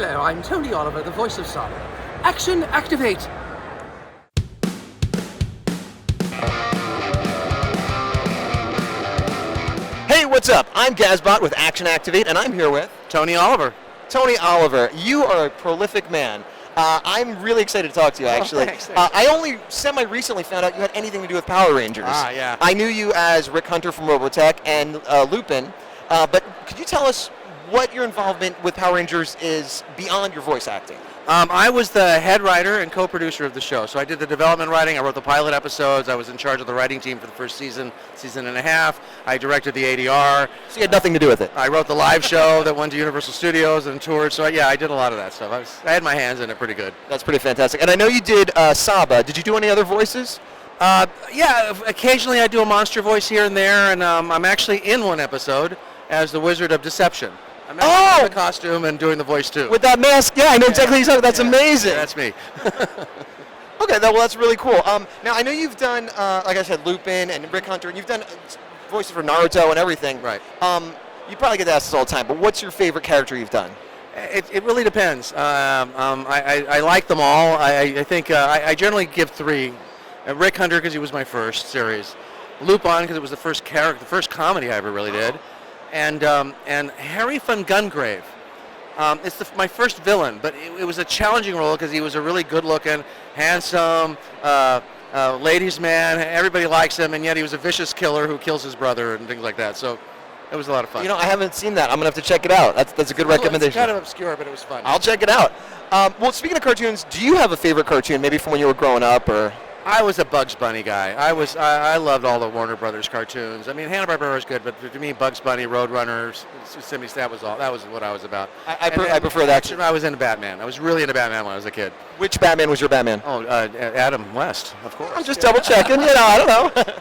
Hello, I'm Tony Oliver, the voice of Saba. Action, activate! Hey, what's up? I'm Gazbot with Action Activate, and I'm here with Tony Oliver. Tony Oliver. You are a prolific man. I'm really excited to talk to you, actually. Thanks. I only semi-recently found out you had anything to do with Power Rangers. Yeah. I knew you as Rick Hunter from Robotech and Lupin, but could you tell us what your involvement with Power Rangers is beyond your voice acting? I was the head writer and co-producer of the show. So I did the development writing. I wrote the pilot episodes. I was in charge of the writing team for the first season and a half. I directed the ADR. So you had nothing to do with it? I wrote the live show that went to Universal Studios and toured. So yeah, I did a lot of that stuff. I had my hands in it pretty good. That's pretty fantastic. And I know you did Saba. Did you do any other voices? Yeah, occasionally I do a monster voice here and there, and I'm actually in one episode as the Wizard of Deception. I'm actually in the costume and doing the voice too. With that mask? Yeah, I know exactly what you're talking about. That's amazing. Yeah, that's me. Okay, well, that's really cool. Now, I know you've done, like I said, Lupin and Rick Hunter, and you've done voices for Naruto and everything. Right. You probably get asked this all the time, but what's your favorite character you've done? It really depends. I like them all. I think I generally give three. Rick Hunter because he was my first series. Lupin because it was the first comedy I ever really did. And Harry von Gungrave. It's my first villain, but it was a challenging role because he was a really good-looking, handsome, ladies' man. Everybody likes him, and yet he was a vicious killer who kills his brother and things like that. So it was a lot of fun. You know, I haven't seen that. I'm going to have to check it out. That's a good recommendation. It's kind of obscure, but it was fun. I'll check it out. Well, speaking of cartoons, do you have a favorite cartoon, maybe from when you were growing up, or...? I was a Bugs Bunny guy. I loved all the Warner Brothers cartoons. I mean, Hanna-Barbera was good, but to me, Bugs Bunny, Roadrunner, that was what I was about. I prefer that. I was into Batman. I was really into Batman when I was a kid. Which Batman was your Batman? Oh, Adam West, of course. I'm just double checking. I don't know.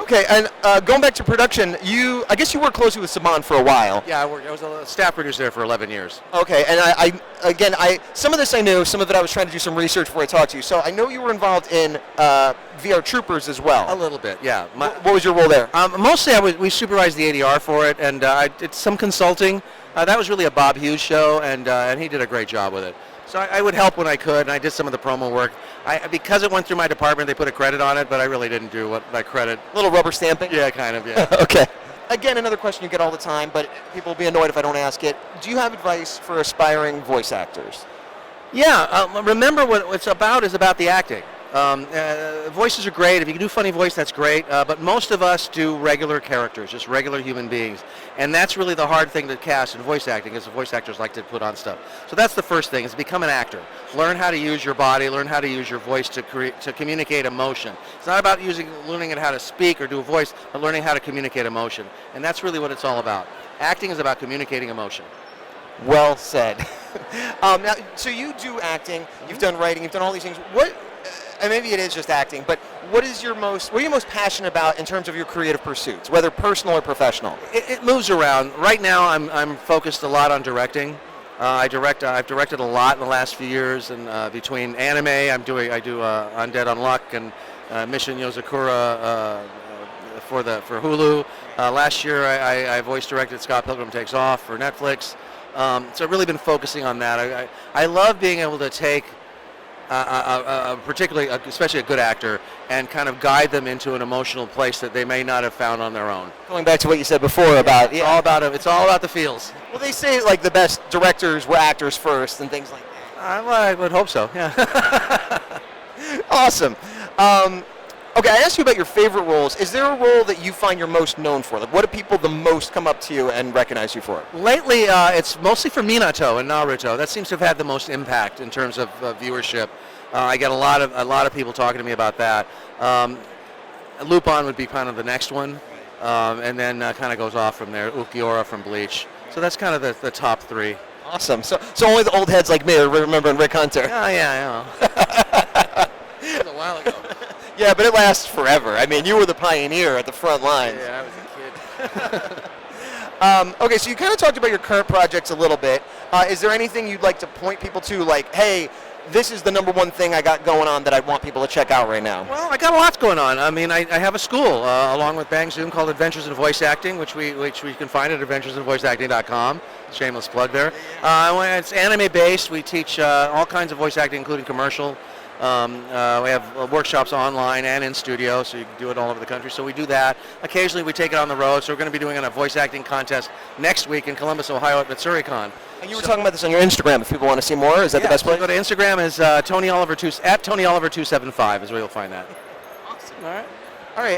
Okay, and going back to production, I guess you worked closely with Saban for a while. Yeah, I was a staff producer there for 11 years. Okay, and I some of this I knew, some of it I was trying to do some research before I talked to you. So I know you were involved in VR Troopers as well. A little bit, yeah. What was your role there? Mostly we supervised the ADR for it, and I did some consulting. That was really a Bob Hughes show, and he did a great job with it. So I would help when I could, and I did some of the promo work. Because it went through my department, they put a credit on it, but I really didn't do what my credit. A little rubber stamping? Yeah, kind of, yeah. Okay. Again, another question you get all the time, but people will be annoyed if I don't ask it. Do you have advice for aspiring voice actors? Yeah, remember what it's about is about the acting. Voices are great. If you can do funny voice, that's great. But most of us do regular characters, just regular human beings. And that's really the hard thing to cast in voice acting, is the voice actors like to put on stuff. So that's the first thing, is become an actor. Learn how to use your body, learn how to use your voice to communicate emotion. It's not about learning how to speak or do a voice, but learning how to communicate emotion. And that's really what it's all about. Acting is about communicating emotion. Well said. Now, so you do acting, you've done writing, you've done all these things. And maybe it is just acting, but what are you most passionate about in terms of your creative pursuits, whether personal or professional? It moves around. Right now, I'm focused a lot on directing. I've directed a lot in the last few years, and between anime, I do Undead Unluck and Mission Yozakura for Hulu. Last year, I voice directed Scott Pilgrim Takes Off for Netflix. So I've really been focusing on that. I love being able to take especially a good actor, and kind of guide them into an emotional place that they may not have found on their own. Going back to what you said before about... It's all about the feels. Well, they say like the best directors were actors first and things like that. I would hope so, yeah. Awesome. Okay, I asked you about your favorite roles. Is there a role that you find you're most known for? Like, what do people the most come up to you and recognize you for? Lately, it's mostly for Minato and Naruto. That seems to have had the most impact in terms of viewership. I get a lot of people talking to me about that. Lupin would be kind of the next one, and then kind of goes off from there. Ulquiorra from Bleach. So that's kind of the top three. Awesome. So only the old heads like me are remembering Rick Hunter. Yeah. That was a while ago. Yeah, but it lasts forever. I mean, you were the pioneer at the front lines. Yeah, I was a kid. Okay, so you kind of talked about your current projects a little bit. Is there anything you'd like to point people to, like, hey, this is the number one thing I got going on that I want people to check out right now? Well, I got a lot going on. I mean, I have a school along with Bang Zoom called Adventures in Voice Acting, which we can find at adventuresinvoiceacting.com. Shameless plug there. It's anime based. We teach all kinds of voice acting, including commercial. We have workshops online and in studio, so you can do it all over the country. So we do that. Occasionally we take it on the road. So we're going to be doing a voice acting contest next week in Columbus, Ohio at MitsuriCon. And you were talking about this on your Instagram. If people want to see more, is that the best place? So go to Instagram is Tony Oliver at Tony Oliver 275 is where you'll find that. Awesome. All right.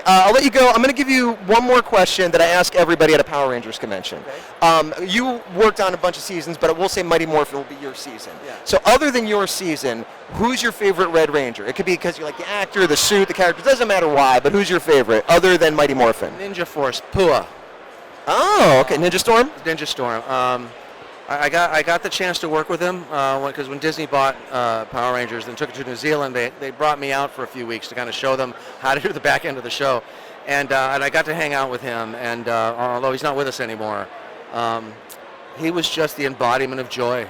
I'll let you go. I'm going to give you one more question that I ask everybody at a Power Rangers convention. Okay. You worked on a bunch of seasons, but we'll say Mighty Morphin will be your season. Yeah. So other than your season, who's your favorite Red Ranger? It could be because you like the actor, the suit, the character. It doesn't matter why, but who's your favorite other than Mighty Morphin? Ninja Force, Pua. Oh, okay. Ninja Storm? Ninja Storm. I got the chance to work with him because when Disney bought Power Rangers and took it to New Zealand, they brought me out for a few weeks to kind of show them how to do the back end of the show, and I got to hang out with him. And although he's not with us anymore, he was just the embodiment of joy.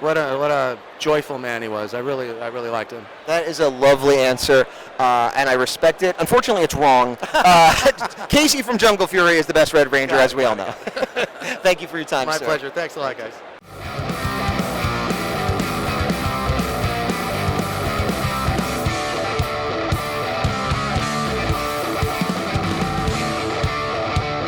What a joyful man he was. I really liked him. That is a lovely answer, and I respect it. Unfortunately, it's wrong. Casey from Jungle Fury is the best Red Ranger, as we all know. Thank you for your time, My sir. pleasure. Thanks a lot, guys.